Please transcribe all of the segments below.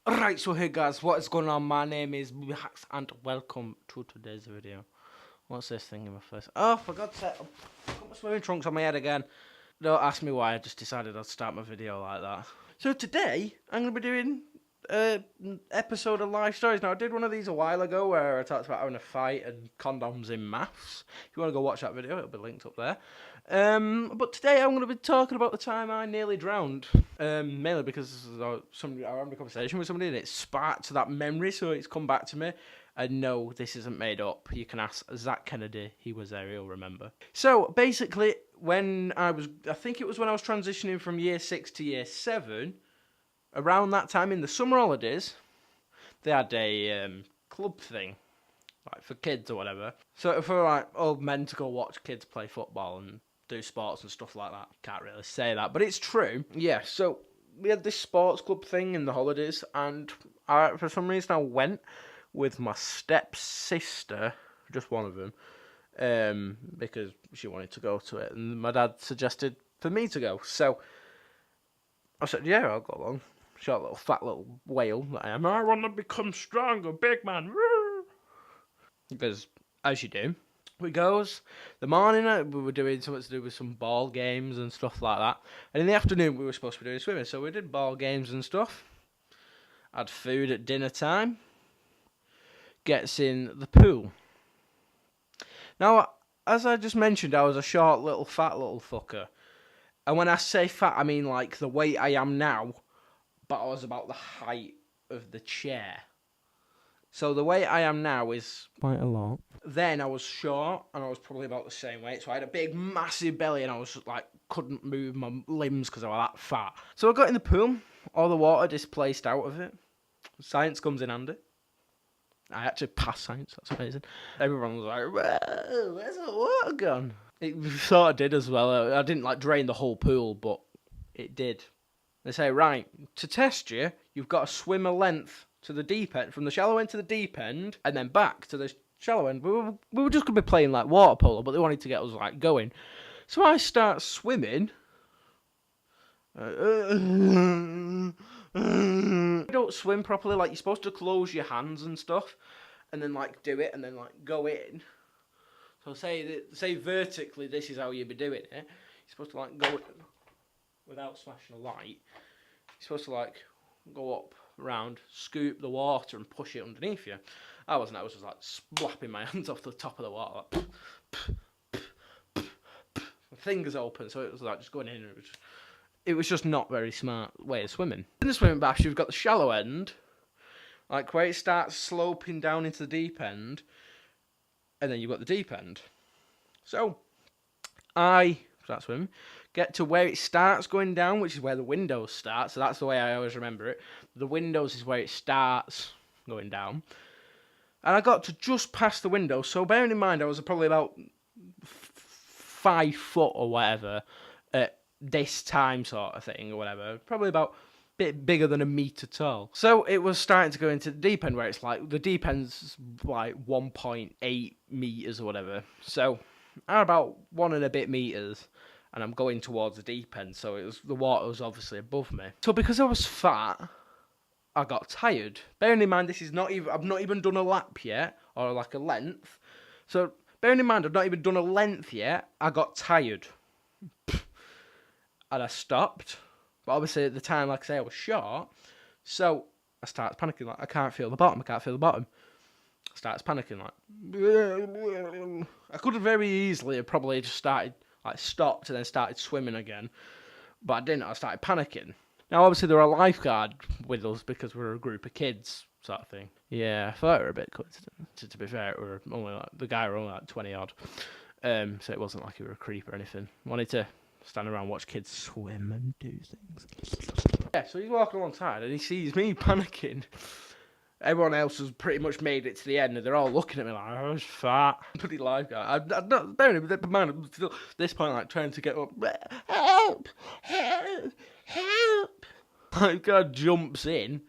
Right, so hey guys, what is going on? My name is BBHAX and welcome to today's video. What's this thing in my face? Oh, for God's sake, I've got my swimming trunks on my head again. Don't ask me why, I just decided I'd start my video like that. So today, I'm going to be doing an episode of Life Stories. Now, I did one of these a while ago where I talked about having a fight and condoms in maths. If you want to go watch that video, it'll be linked up there. But today I'm going to be talking about the time I nearly drowned. Mainly because I had a conversation with somebody and it sparked that memory, so it's come back to me. And no, this isn't made up. You can ask Zach Kennedy. He was there, he'll remember. So, basically, I think it was when I was transitioning from year 6 to year 7, around that time in the summer holidays, they had a club thing, like for kids or whatever. So for like old men to go watch kids play football and do sports and stuff like that. Can't really say that, but it's true. Yeah, so we had this sports club thing in the holidays, and for some reason I went with my stepsister, just one of them, because she wanted to go to it, and my dad suggested for me to go. So I said, yeah, I'll go along. Short little fat little whale that I am. I want to become strong, a big man. Because, as you do, we goes. The morning we were doing something to do with some ball games and stuff like that. And in the afternoon we were supposed to be doing swimming. So we did ball games and stuff. Had food at dinner time. Gets in the pool. Now, as I just mentioned, I was a short little fat little fucker. And when I say fat, I mean like the weight I am now, but I was about the height of the chair. So the weight I am now is quite a lot. Then I was short, and I was probably about the same weight. So I had a big, massive belly, and I was like, couldn't move my limbs because I was that fat. So I got in the pool, all the water displaced out of it. Science comes in handy. I actually passed science, that's amazing. Everyone was like, whoa, where's the water gone? It sort of did as well. I didn't like drain the whole pool, but it did. They say, right, to test you, you've got to swim a length to the deep end, from the shallow end to the deep end, and then back to the shallow end. We were just going to be playing like water polo, but they wanted to get us like going. So I start swimming. You don't swim properly, like you're supposed to close your hands and stuff, and then like do it, and then like go in. So say vertically, this is how you'd be doing it. You're supposed to like go in without smashing a light. You're supposed to like go up, around, scoop the water and push it underneath you. I was just like slapping my hands off the top of the water. Like, my fingers open, so it was like just going in. And it was just not very smart way of swimming. In the swimming bath, you've got the shallow end, like where it starts sloping down into the deep end, and then you've got the deep end. So I start swimming, get to where it starts going down, which is where the windows start. So that's the way I always remember it. The windows is where it starts going down. And I got to just past the window. So bearing in mind, I was probably about 5 foot or whatever at this time sort of thing or whatever. Probably about a bit bigger than a metre tall. So it was starting to go into the deep end, where it's like, the deep end's like 1.8 metres or whatever. So I'm about 1 and a bit metres, and I'm going towards the deep end, so the water was obviously above me. So because I was fat, I got tired. Bearing in mind, I've not even done a lap yet, or like a length. So bearing in mind, I've not even done a length yet, I got tired. And I stopped. But obviously at the time, like I say, I was short. So I started panicking, like, I can't feel the bottom. I started panicking, like, I could have very easily have probably just stopped and then started swimming again, but I didn't. I started panicking. Now, obviously, there were a lifeguard with us because we were a group of kids, sort of thing. Yeah, I thought it were a bit coincident. To be fair, the guy were only like 20 odd, so it wasn't like he were a creep or anything. Wanted to stand around, watch kids swim and do things. Yeah, so he's walking alongside and he sees me panicking. Everyone else has pretty much made it to the end, and they're all looking at me like, I was fat. Bloody lifeguard. I'm not bearing in mind, I'm still at this point, like, trying to get up. Help! Help! Help! Lifeguard jumps in,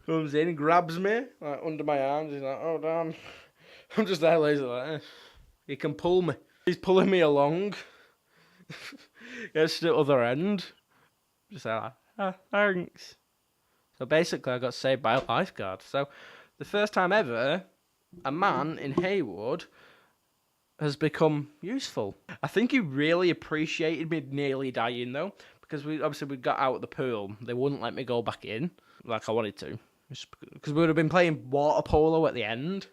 comes in, grabs me, like, under my arms. He's like, oh, damn. I'm just there lazy, like, he can pull me. He's pulling me along. Gets to the other end. Just like, thanks. So basically I got saved by a lifeguard. So the first time ever a man in Haywood has become useful. I think he really appreciated me nearly dying though, because we got out of the pool. They wouldn't let me go back in like I wanted to, because we would have been playing water polo at the end,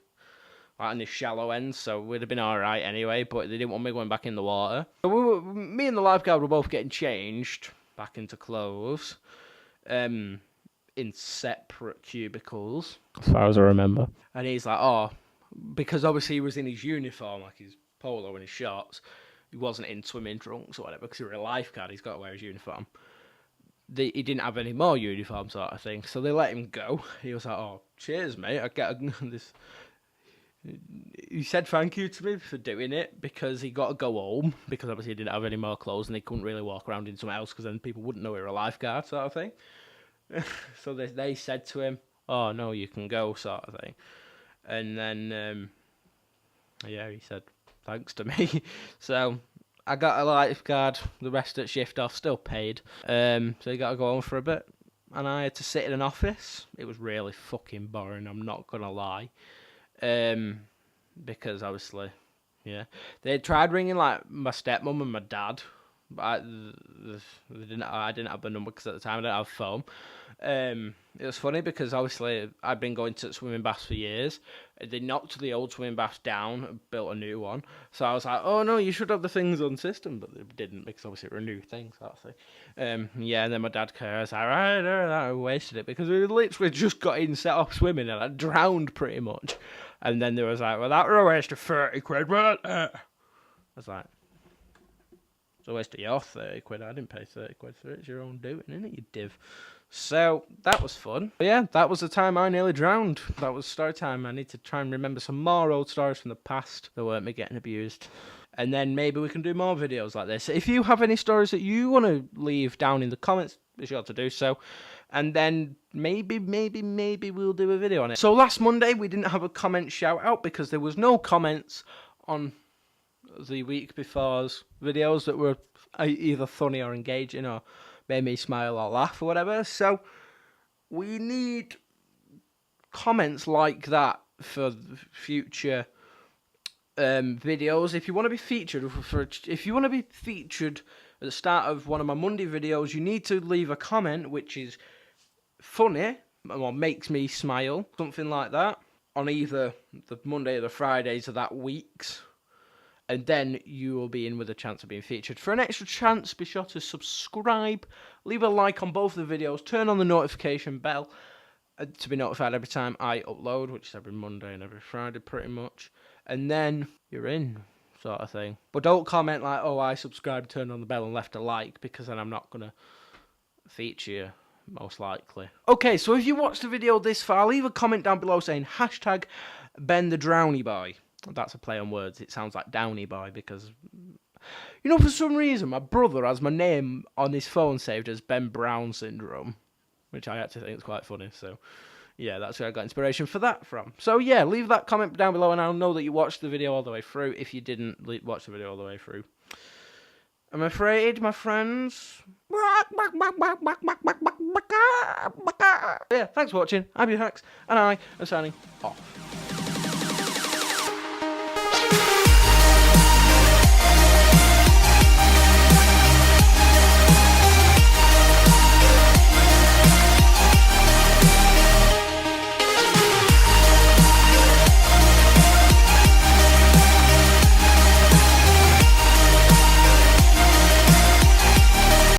like on the shallow end, so we'd have been all right anyway. But they didn't want me going back in the water. So me and the lifeguard were both getting changed back into clothes, in separate cubicles, as far as I remember. And he's like, oh, because obviously he was in his uniform, like his polo and his shorts. He wasn't in swimming trunks or whatever, because he was a lifeguard. He's got to wear his uniform. He didn't have any more uniform, sort of thing. So they let him go. He was like, "Oh, cheers, mate. I get this." He said thank you to me for doing it, because he got to go home, because obviously he didn't have any more clothes and he couldn't really walk around in something else, because then people wouldn't know he was a lifeguard, sort of thing. So they said to him, "Oh no, you can go," sort of thing. And then yeah, he said thanks to me. So I got a lifeguard the rest of the shift off, still paid. So he got to go home for a bit, and I had to sit in an office. It was really fucking boring, I'm not gonna lie. Because obviously, yeah, they tried ringing like my stepmom and my dad, but I didn't have the number, because at the time I didn't have a phone. It was funny because obviously I'd been going to swimming baths for years. They knocked the old swimming baths down and built a new one. So I was like, oh no, you should have the things on system, but they didn't, because obviously it were a new thing, sort of thing. Yeah, and then my dad came, I was like, right, I wasted it, because we literally just got in, set off swimming, and I drowned pretty much. And then there was like, well, that was a waste of 30 quid, wasn't it? I was like, it's a waste of your 30 quid. I didn't pay 30 quid for it. It's your own doing, isn't it, you div? So that was fun. But yeah, that was the time I nearly drowned. That was story time. I need to try and remember some more old stories from the past that weren't me getting abused. And then maybe we can do more videos like this. If you have any stories that you want to leave down in the comments, be sure to do so. And then maybe we'll do a video on it. So last Monday we didn't have a comment shout out because there was no comments on the week before's videos that were either funny or engaging or made me smile or laugh or whatever. So we need comments like that for future videos. If you want to be featured at the start of one of my Monday videos, you need to leave a comment which is funny or makes me smile, something like that, on either the Monday or the Fridays of that week's. And then you will be in with a chance of being featured. For an extra chance, be sure to subscribe, leave a like on both of the videos, turn on the notification bell to be notified every time I upload, which is every Monday and every Friday pretty much. And then you're in, sort of thing. But don't comment like, oh, I subscribed, turned on the bell and left a like, because then I'm not going to feature you, most likely. Okay, so if you watched the video this far, leave a comment down below saying hashtag Ben the Drowny Boy. That's a play on words. It sounds like Downy Boy, because, you know, for some reason my brother has my name on his phone saved as Ben Brown Syndrome, which I actually think is quite funny. So yeah, that's where I got inspiration for that from. So yeah, leave that comment down below and I'll know that you watched the video all the way through. If you didn't watch the video all the way through, I'm afraid, my friends. Yeah, thanks for watching. I'm BBHAX, and I am signing off.